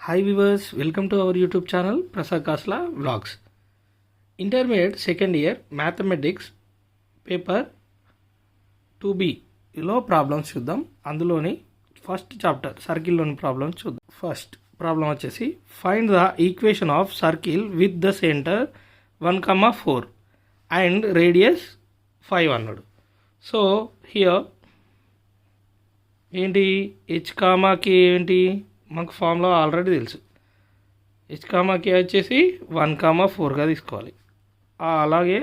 Hi viewers, welcome to our YouTube channel Prasad Kasla Vlogs. Intermediate second year Mathematics paper 2B లో problems చూద్దాం. అందులోని first chapter సర్కిల్లోని problems చూద్దాం. First problem వచ్చేసి find the equation of circle with the centre 1,4 and radius 5 అన్నాడు. So here ఏంటి H కామాకి ఏంటి మనకు ఫార్ములా ఆల్రెడీ తెలుసు. హెచ్ కామాకి వచ్చేసి 1,4గా తీసుకోవాలి. అలాగే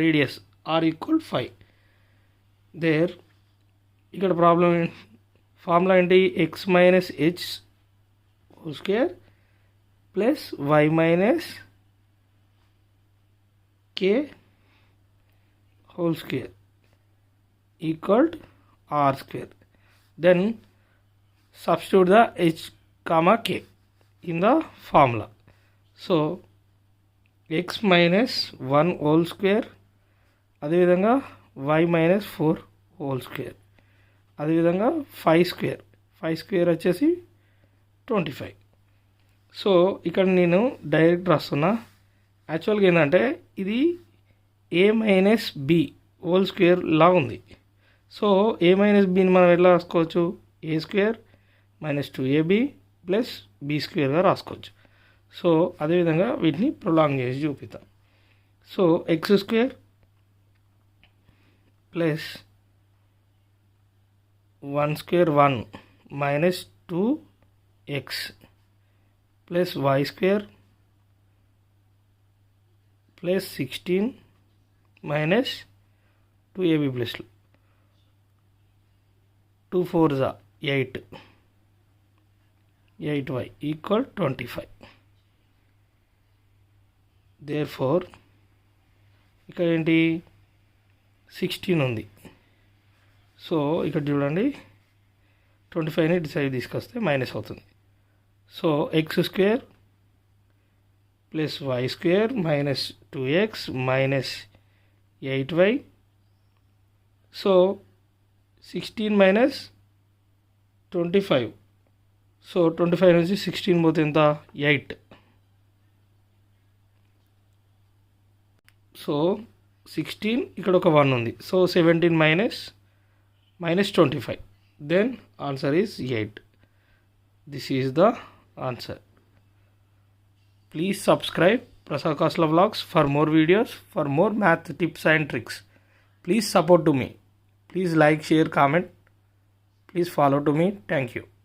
రేడియస్ ఆర్ ఈక్వల్ 5. దేర్ ఇక్కడ ప్రాబ్లం ఫార్ములా ఏంటి X minus H whole square plus Y minus K whole square equal R square. Then substitute the h comma k in the formula. So x minus 1 whole square అదేవిధంగా y minus 4 whole square అదేవిధంగా 5 square వచ్చేసి 25. So ఇక్కడ నేను direct రాస్తున్నా. యాక్చువల్గా ఏంటంటే ఇది a minus B whole square లా ఉంది. సో a మైనస్ బిని మనం ఎట్లా రాసుకోవచ్చు, a square minus 2ab plus బి స్క్వేర్గా రాసుకోవచ్చు. సో అదేవిధంగా వీటిని ప్రొలాంగ్ చేసి చూపిద్దాం. So X square plus 1 square 1 minus 2x plus Y square plus 16 minus 2ab plus 2 4 8y equal 25. Therefore ఇక్కడ ఏంటి 16 ఉంది. సో ఇక్కడ చూడండి 25ని డిసైడ్ తీసుకొస్తే మైనస్ అవుతుంది. So X square plus Y square minus 2x minus 8y. So 16 minus 25. So 25 నుంచి 16 పోతే ఎంత 8. సో 16 ఇక్కడ ఒక 1 ఉంది. So 17 minus 25. Then answer is 8. This is the answer. Please subscribe Prasad Kasla Vlogs for more videos, for more math tips and tricks. Please support to me. Please like, share, comment. Please follow to me. Thank you.